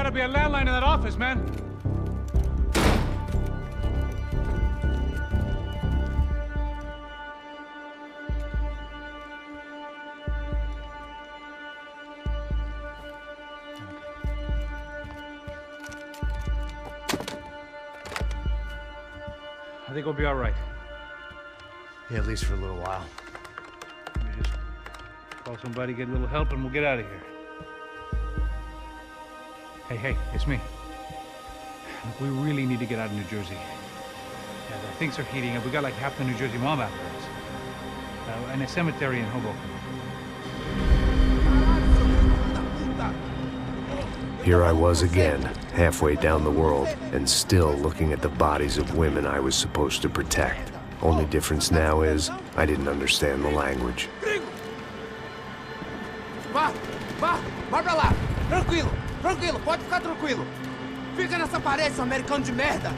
gotta be a landline in that office, man. I think we'll be all right. Yeah, at least for a little while. Let me just call somebody, get a little help, and we'll get out of here. Hey, it's me. Look, we really need to get out of New Jersey. Yeah, things are heating up. We got like half the New Jersey mob after us. And a cemetery in Hoboken. Here I was again, halfway down the world, and still looking at the bodies of women I was supposed to protect. Only difference now is, I didn't understand the language. Vai pra lá! Tranquilo, pode ficar tranquilo! Fica nessa parede, seu americano de merda!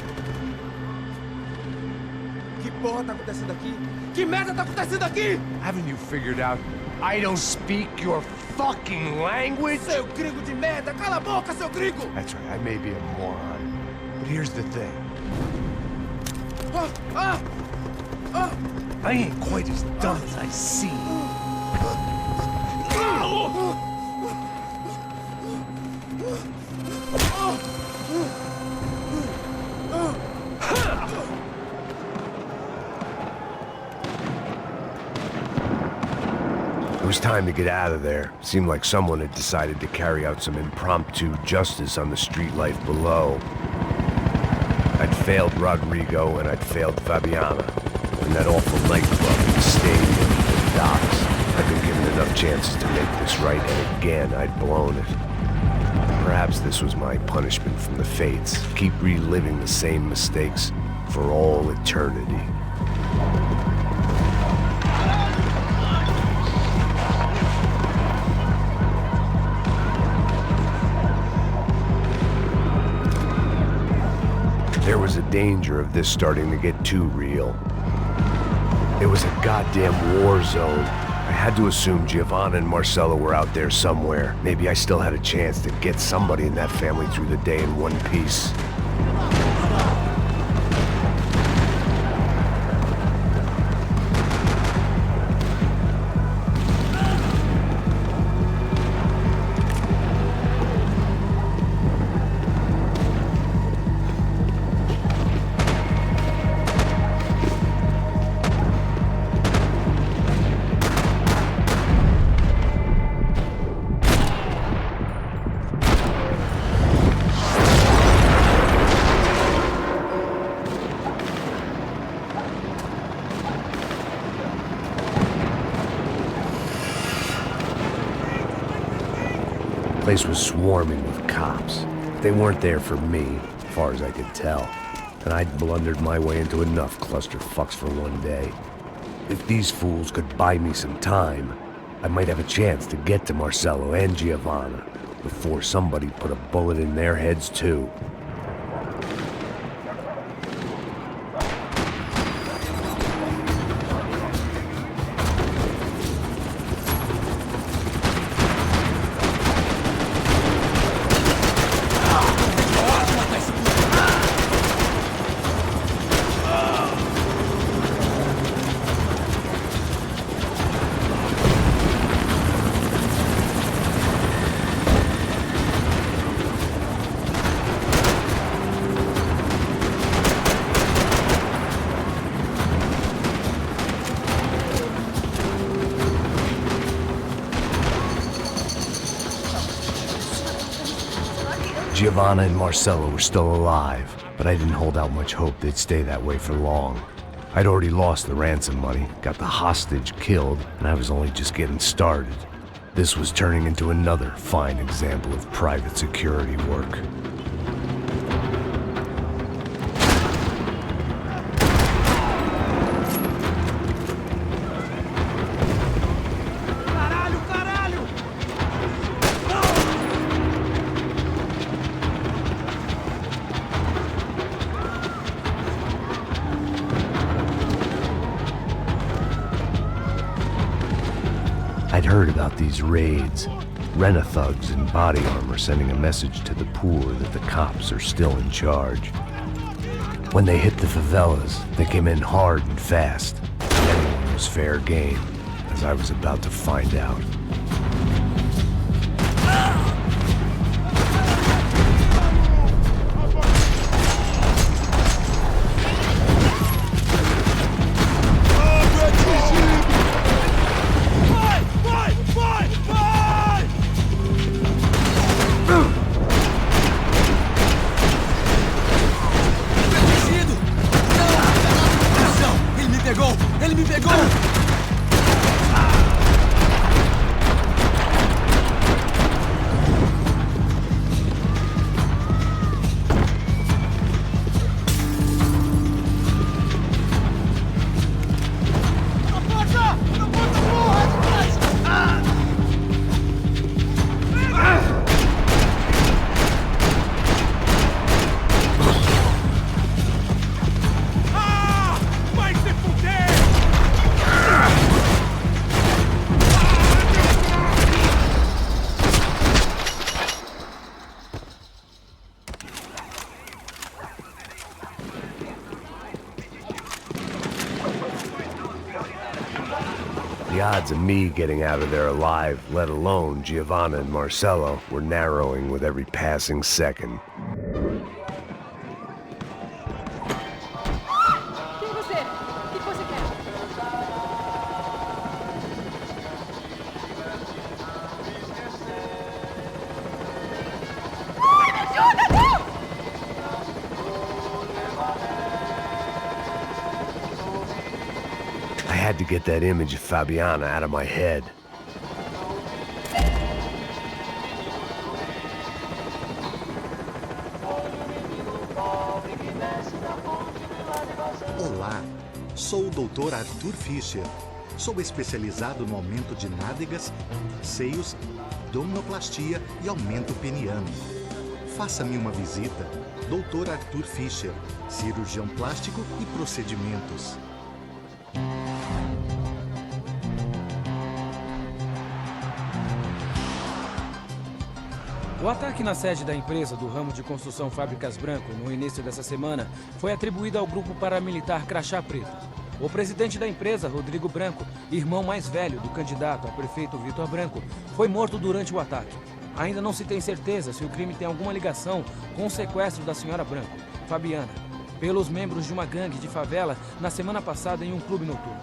Que porra tá acontecendo aqui? Que merda tá acontecendo aqui? Haven't you figured out I don't speak your fucking language? Seu gringo de merda! Cala a boca, seu gringo! That's right, I may be a moron, but here's the thing. I ain't quite as dumb as I seem. It was time to get out of there. Seemed like someone had decided to carry out some impromptu justice on the street life below. I'd failed Rodrigo and I'd failed Fabiana. And that awful nightclub, the stadium, the docks. I'd been given enough chances to make this right, and again I'd blown it. Perhaps this was my punishment from the fates. Keep reliving the same mistakes for all eternity. There was a danger of this starting to get too real. It was a goddamn war zone. I had to assume Giovanna and Marcelo were out there somewhere. Maybe I still had a chance to get somebody in that family through the day in one piece. The place was swarming with cops. They weren't there for me, as far as I could tell. And I'd blundered my way into enough clusterfucks for one day. If these fools could buy me some time, I might have a chance to get to Marcelo and Giovanna before somebody put a bullet in their heads too. Giovanna and Marcelo were still alive, but I didn't hold out much hope they'd stay that way for long. I'd already lost the ransom money, got the hostage killed, and I was only just getting started. This was turning into another fine example of private security work. I'd heard about these raids. Rent-a-thugs in body armor sending a message to the poor that the cops are still in charge. When they hit the favelas, they came in hard and fast. Anyone was fair game, as I was about to find out. The odds of me getting out of there alive, let alone Giovanna and Marcello, were narrowing with every passing second. I had to get that image of Fabiana out of my head. Olá, sou o Dr. Arthur Fischer. Sou especializado no aumento de nádegas, seios, abdominoplastia e aumento peniano. Faça-me uma visita. Dr. Arthur Fischer, cirurgião plástico e procedimentos. O ataque na sede da empresa do ramo de construção Fábricas Branco no início dessa semana foi atribuído ao grupo paramilitar Crachá Preto. O presidente da empresa, Rodrigo Branco, irmão mais velho do candidato a prefeito Vitor Branco, foi morto durante o ataque. Ainda não se tem certeza se o crime tem alguma ligação com o sequestro da senhora Branco, Fabiana, pelos membros de uma gangue de favela na semana passada em um clube noturno.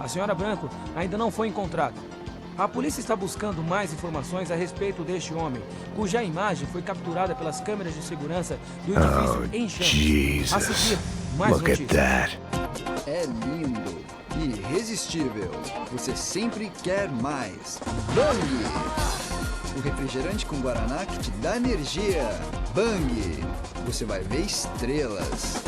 A senhora Branco ainda não foi encontrada. A polícia está buscando mais informações a respeito deste homem, cuja imagem foi capturada pelas câmeras de segurança do edifício em chamas. A seguir, mais Look at that. É lindo, irresistível. Você sempre quer mais. Bang! O refrigerante com guaraná que te dá energia. Bang! Você vai ver estrelas.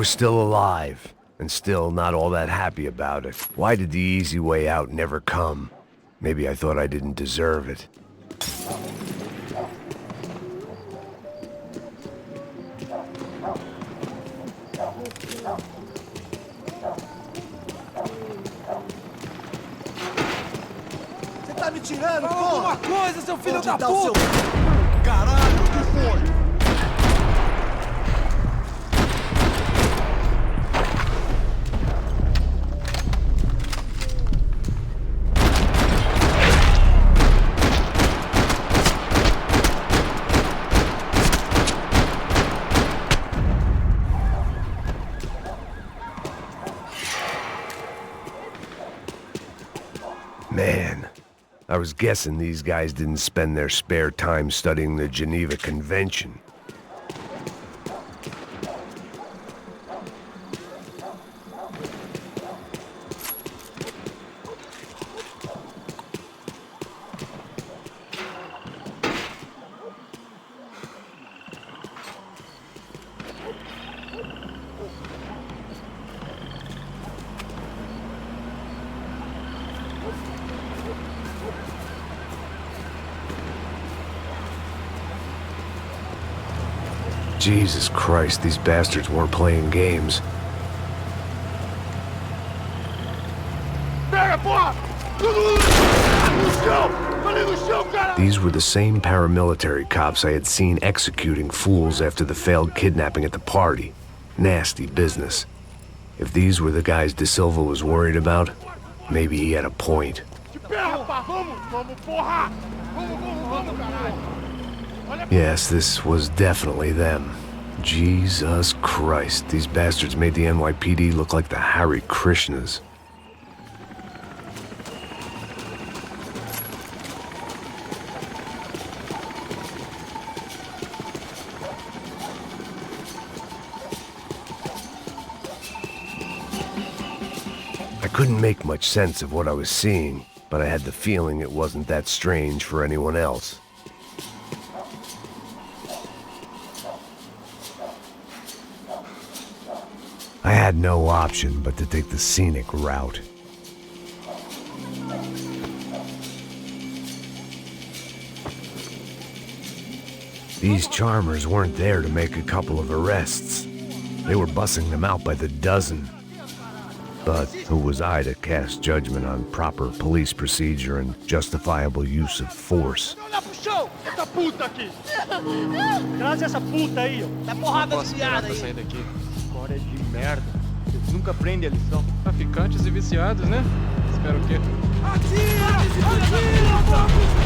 was still alive, and still not all that happy about it. Why did the easy way out never come? Maybe I thought I didn't deserve it. Você tá me tirando, Fala porra! alguma coisa, seu filho Onde da tá o seu... puta! Caralho, o que foi? Man, I was guessing these guys didn't spend their spare time studying the Geneva Convention. Jesus Christ, these bastards weren't playing games. These were the same paramilitary cops I had seen executing fools after the failed kidnapping at the party. Nasty business. If these were the guys De Silva was worried about, maybe he had a point. Yes, this was definitely them. Jesus Christ, these bastards made the NYPD look like the Hare Krishnas. I couldn't make much sense of what I was seeing, but I had the feeling it wasn't that strange for anyone else. I had no option but to take the scenic route. These charmers weren't there to make a couple of arrests. They were bussing them out by the dozen. But who was I to cast judgment on proper police procedure and justifiable use of force? Olha pro chão! Essa puta aqui! Traz essa puta aí, ó! Dá porrada desviada aí! Sair daqui. História de merda. Eles nunca aprendem a lição. Traficantes e viciados, né? Espero o quê? Atira! Atira!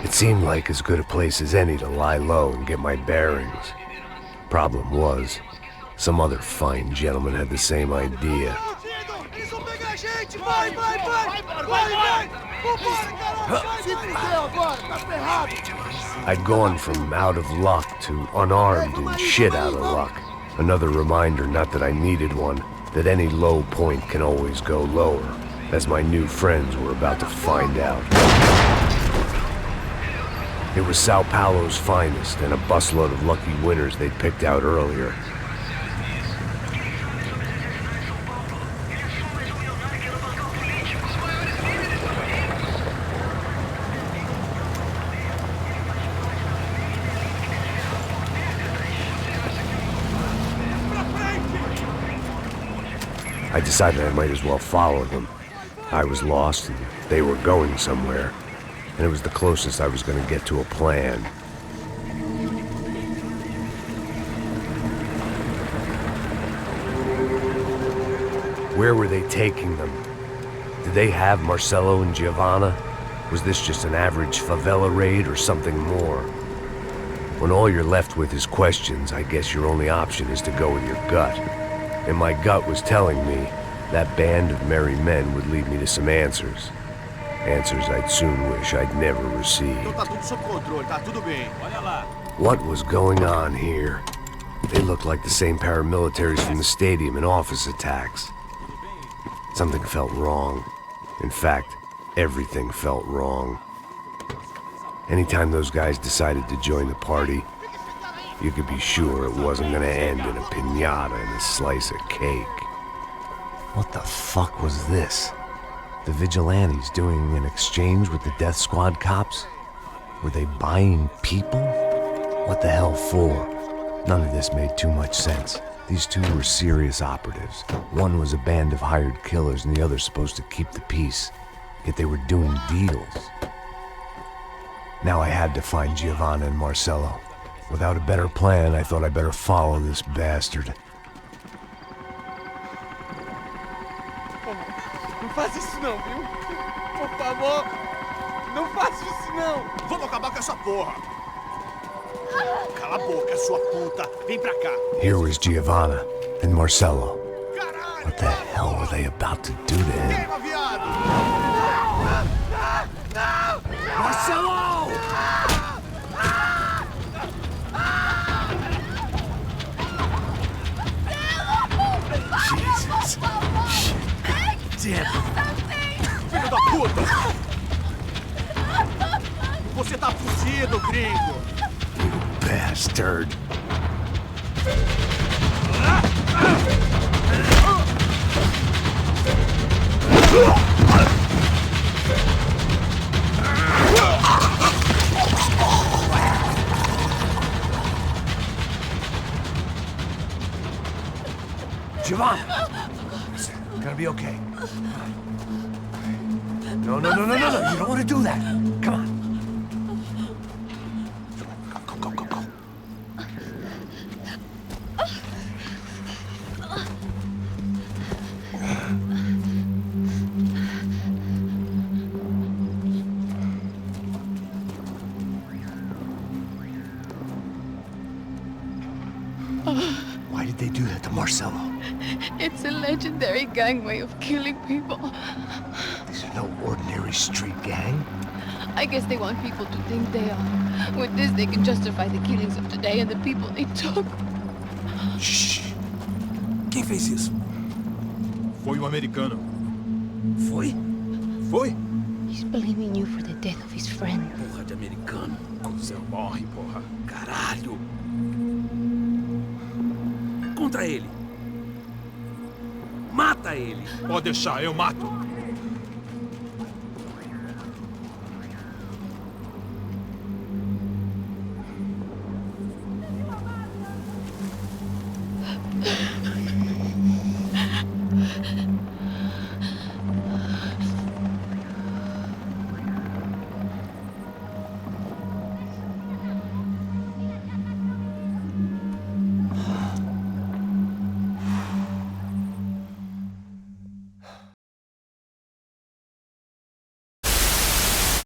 It seemed like as good a place as any to lie low and get my bearings. Problem was, some other fine gentleman had the same idea. Eles vão pegar a gente! Vai, vai, vai! Vai, vai! Vambora, caralho! Se fudeu agora, tá ferrado! I'd gone from out of luck to unarmed and shit out of luck. Another reminder, not that I needed one, that any low point can always go lower, as my new friends were about to find out. It was Sao Paulo's finest and a busload of lucky winners they'd picked out earlier. I decided I might as well follow them. I was lost and they were going somewhere, and it was the closest I was going to get to a plan. Where were they taking them? Did they have Marcelo and Giovanna? Was this just an average favela raid or something more? When all you're left with is questions, I guess your only option is to go with your gut. And my gut was telling me that band of merry men would lead me to some answers. Answers I'd soon wish I'd never received. What was going on here? They looked like the same paramilitaries from the stadium in office attacks. Something felt wrong. In fact, everything felt wrong. Anytime those guys decided to join the party, you could be sure it wasn't gonna end in a piñata and a slice of cake. What the fuck was this? The vigilantes doing an exchange with the death squad cops? Were they buying people? What the hell for? None of this made too much sense. These two were serious operatives. One was a band of hired killers and the other supposed to keep the peace. Yet they were doing deals. Now I had to find Giovanna and Marcelo. Without a better plan, I thought I better follow this bastard. Não faz isso não, viu? Por favor, não faça isso não. Vamos acabar com essa porra. Cala a boca, sua puta. Vem pra cá. Here was Giovanna and Marcelo. What the hell were they about to do to him? Queima, viado! Marcelo! Jesus! Shit! Filho da puta! Você tá fugido, gringo! Bastard. Giovanna! Listen, gonna be okay. No. You don't want to do that. Come on. Go. Why did they do that to Marcelo? It's a legendary gang way of killing people. These are no ordinary street gang. I guess they want people to think they are. With this, they can justify the killings of today and the people they took. Shh. Quem fez isso? Foi americano. Foi? He's blaming you for the death of his friend. Porra de americano. Cusão, morre, porra. Caralho. Contra ele. Mata ele. Pode deixar, eu mato.